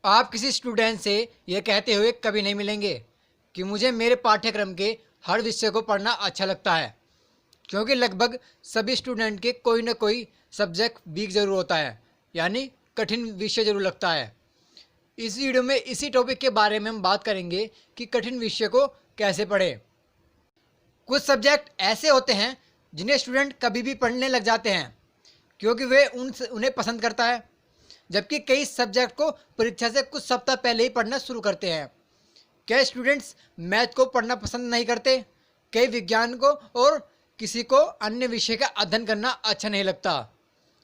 आप किसी स्टूडेंट से यह कहते हुए कभी नहीं मिलेंगे कि मुझे मेरे पाठ्यक्रम के हर विषय को पढ़ना अच्छा लगता है, क्योंकि लगभग सभी स्टूडेंट के कोई ना कोई सब्जेक्ट वीक ज़रूर होता है, यानी कठिन विषय ज़रूर लगता है। इस वीडियो में इसी टॉपिक के बारे में हम बात करेंगे कि कठिन विषय को कैसे पढ़ें। कुछ सब्जेक्ट ऐसे होते हैं जिन्हें स्टूडेंट कभी भी पढ़ने लग जाते हैं क्योंकि वे उन्हें पसंद करता है, जबकि कई सब्जेक्ट को परीक्षा से कुछ सप्ताह पहले ही पढ़ना शुरू करते हैं। कई स्टूडेंट्स मैथ को पढ़ना पसंद नहीं करते, कई विज्ञान को, और किसी को अन्य विषय का अध्ययन करना अच्छा नहीं लगता।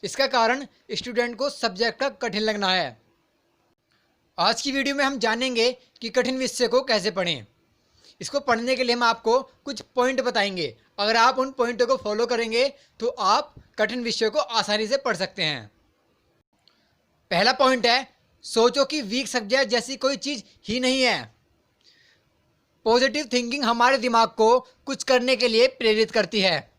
इसका कारण स्टूडेंट को सब्जेक्ट का कठिन लगना है। आज की वीडियो में हम जानेंगे कि कठिन विषय को कैसे पढ़ें। इसको पढ़ने के लिए हम आपको कुछ पॉइंट बताएंगे। अगर आप उन पॉइंटों को फॉलो करेंगे तो आप कठिन विषय को आसानी से पढ़ सकते हैं। पहला पॉइंट है, सोचो कि वीक सब्जेक्ट जैसी कोई चीज़ ही नहीं है। पॉजिटिव थिंकिंग हमारे दिमाग को कुछ करने के लिए प्रेरित करती है,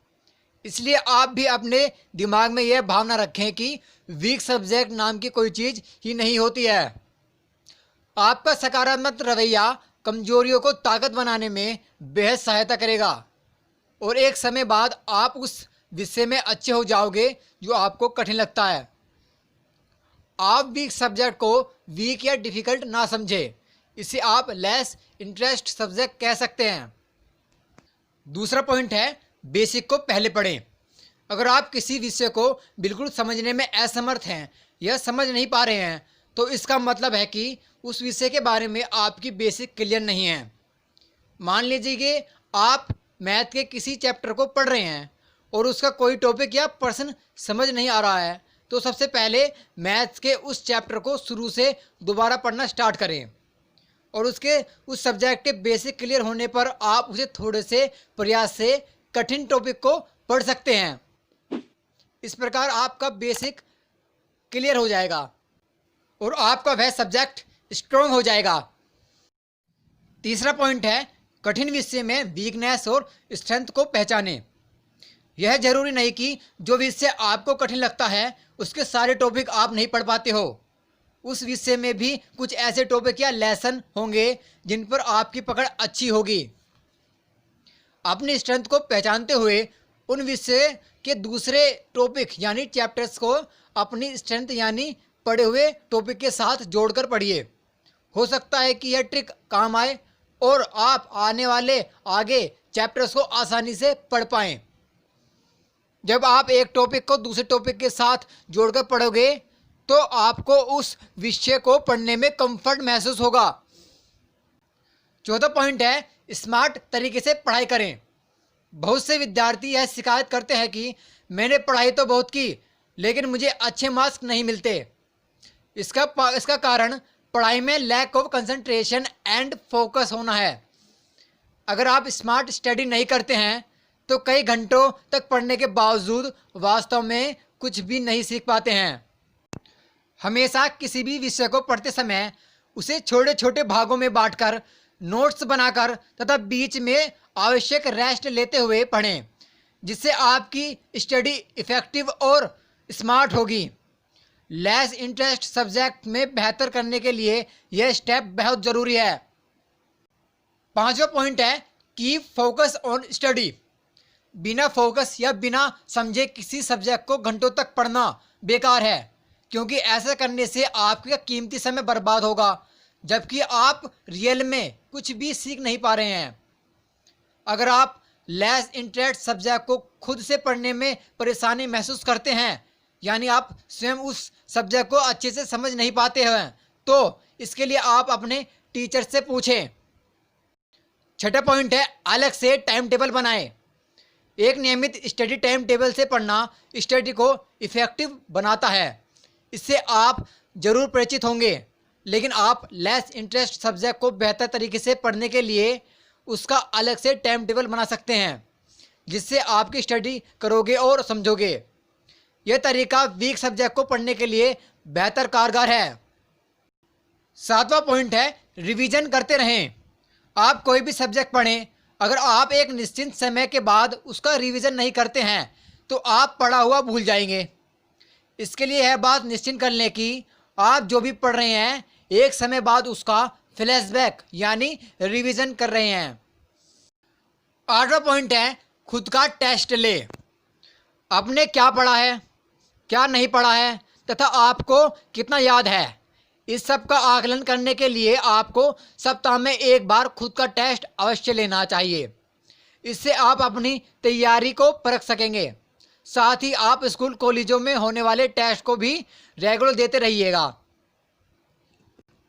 इसलिए आप भी अपने दिमाग में यह भावना रखें कि वीक सब्जेक्ट नाम की कोई चीज़ ही नहीं होती है। आपका सकारात्मक रवैया कमजोरियों को ताकत बनाने में बेहद सहायता करेगा और एक समय बाद आप उस विषय में अच्छे हो जाओगे जो आपको कठिन लगता है। आप वीक सब्जेक्ट को वीक या डिफ़िकल्ट ना समझें, इसे आप लेस इंटरेस्ट सब्जेक्ट कह सकते हैं। दूसरा पॉइंट है, बेसिक को पहले पढ़ें। अगर आप किसी विषय को बिल्कुल समझने में असमर्थ हैं या समझ नहीं पा रहे हैं तो इसका मतलब है कि उस विषय के बारे में आपकी बेसिक क्लियर नहीं है। मान लीजिए कि आप मैथ के किसी चैप्टर को पढ़ रहे हैं और उसका कोई टॉपिक या पर्सन समझ नहीं आ रहा है, तो सबसे पहले मैथ्स के उस चैप्टर को शुरू से दोबारा पढ़ना स्टार्ट करें और उसके उस सब्जेक्ट के बेसिक क्लियर होने पर आप उसे थोड़े से प्रयास से कठिन टॉपिक को पढ़ सकते हैं। इस प्रकार आपका बेसिक क्लियर हो जाएगा और आपका वह सब्जेक्ट स्ट्रॉन्ग हो जाएगा। तीसरा पॉइंट है, कठिन विषय में वीकनेस और स्ट्रेंथ को पहचानें। यह जरूरी नहीं कि जो विषय आपको कठिन लगता है उसके सारे टॉपिक आप नहीं पढ़ पाते हो। उस विषय में भी कुछ ऐसे टॉपिक या लेसन होंगे जिन पर आपकी पकड़ अच्छी होगी। अपनी स्ट्रेंथ को पहचानते हुए उन विषय के दूसरे टॉपिक यानी चैप्टर्स को अपनी स्ट्रेंथ यानी पढ़े हुए टॉपिक के साथ जोड़कर पढ़िए। हो सकता है कि यह ट्रिक काम आए और आप आने वाले आगे चैप्टर्स को आसानी से पढ़ पाएं। जब आप एक टॉपिक को दूसरे टॉपिक के साथ जोड़कर पढ़ोगे तो आपको उस विषय को पढ़ने में कंफर्ट महसूस होगा। चौथा पॉइंट है, स्मार्ट तरीके से पढ़ाई करें। बहुत से विद्यार्थी यह शिकायत करते हैं कि मैंने पढ़ाई तो बहुत की लेकिन मुझे अच्छे मार्क्स नहीं मिलते। इसका कारण पढ़ाई में lack of concentration and focus होना है। अगर आप स्मार्ट स्टडी नहीं करते हैं तो कई घंटों तक पढ़ने के बावजूद वास्तव में कुछ भी नहीं सीख पाते हैं। हमेशा किसी भी विषय को पढ़ते समय उसे छोटे छोटे भागों में बांटकर, नोट्स बनाकर तथा बीच में आवश्यक रेस्ट लेते हुए पढ़ें, जिससे आपकी स्टडी इफेक्टिव और स्मार्ट होगी। लेस इंटरेस्ट सब्जेक्ट में बेहतर करने के लिए यह स्टेप बहुत ज़रूरी है। पांचवा पॉइंट है, कीप फोकस ऑन स्टडी। बिना फोकस या बिना समझे किसी सब्जेक्ट को घंटों तक पढ़ना बेकार है, क्योंकि ऐसा करने से आपका कीमती समय बर्बाद होगा जबकि आप रियल में कुछ भी सीख नहीं पा रहे हैं। अगर आप लेस इंटरेस्ट सब्जेक्ट को खुद से पढ़ने में परेशानी महसूस करते हैं, यानी आप स्वयं उस सब्जेक्ट को अच्छे से समझ नहीं पाते हैं, तो इसके लिए आप अपने टीचर से पूछें। छठा पॉइंट है, अलग से टाइम टेबल बनाएं। एक नियमित स्टडी टाइम टेबल से पढ़ना स्टडी को इफेक्टिव बनाता है। इससे आप जरूर परिचित होंगे, लेकिन आप लेस इंटरेस्ट सब्जेक्ट को बेहतर तरीके से पढ़ने के लिए उसका अलग से टाइम टेबल बना सकते हैं, जिससे आपकी स्टडी करोगे और समझोगे। यह तरीका वीक सब्जेक्ट को पढ़ने के लिए बेहतर कारगर है। सातवां पॉइंट है, रिवीजन करते रहें। आप कोई भी सब्जेक्ट पढ़ें, अगर आप एक निश्चित समय के बाद उसका रिवीजन नहीं करते हैं तो आप पढ़ा हुआ भूल जाएंगे। इसके लिए यह बात निश्चित कर लें कि आप जो भी पढ़ रहे हैं एक समय बाद उसका फ्लैशबैक यानी रिवीजन कर रहे हैं। 8वां पॉइंट है खुद का टेस्ट ले। आपने क्या पढ़ा है, क्या नहीं पढ़ा है तथा आपको कितना याद है, इस सब का आकलन करने के लिए आपको सप्ताह में एक बार खुद का टेस्ट अवश्य लेना चाहिए। इससे आप अपनी तैयारी को परख सकेंगे। साथ ही आप स्कूल कॉलेजों में होने वाले टेस्ट को भी रेगुलर देते रहिएगा।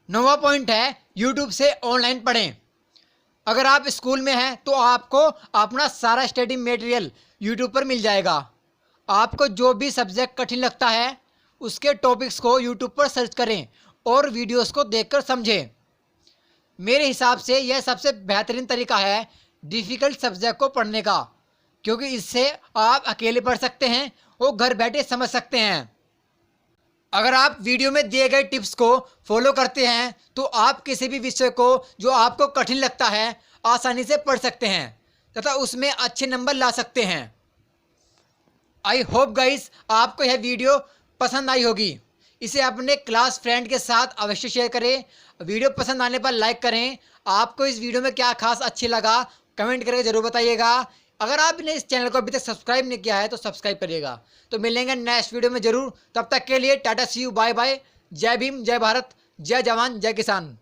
9वां पॉइंट है यूट्यूब से ऑनलाइन पढ़ें। अगर आप स्कूल में हैं तो आपको अपना सारा स्टडी मटेरियल यूट्यूब पर मिल जाएगा। आपको जो भी सब्जेक्ट कठिन लगता है उसके टॉपिक्स को यूट्यूब पर सर्च करें और वीडियोस को देखकर समझें। मेरे हिसाब से यह सबसे बेहतरीन तरीका है डिफ़िकल्ट सब्जेक्ट को पढ़ने का, क्योंकि इससे आप अकेले पढ़ सकते हैं और घर बैठे समझ सकते हैं। अगर आप वीडियो में दिए गए टिप्स को फॉलो करते हैं तो आप किसी भी विषय को जो आपको कठिन लगता है आसानी से पढ़ सकते हैं तथा उसमें अच्छे नंबर ला सकते हैं। आई होप गाइस आपको यह वीडियो पसंद आई होगी। इसे अपने क्लास फ्रेंड के साथ अवश्य शेयर करें। वीडियो पसंद आने पर लाइक करें। आपको इस वीडियो में क्या खास अच्छी लगा कमेंट करके ज़रूर बताइएगा। अगर आपने इस चैनल को अभी तक सब्सक्राइब नहीं किया है तो सब्सक्राइब करिएगा। तो मिलेंगे नेक्स्ट वीडियो में ज़रूर। तब तक के लिए टाटा सी यू, बाय बाय। जय भीम, जय भारत, जय जवान, जय किसान।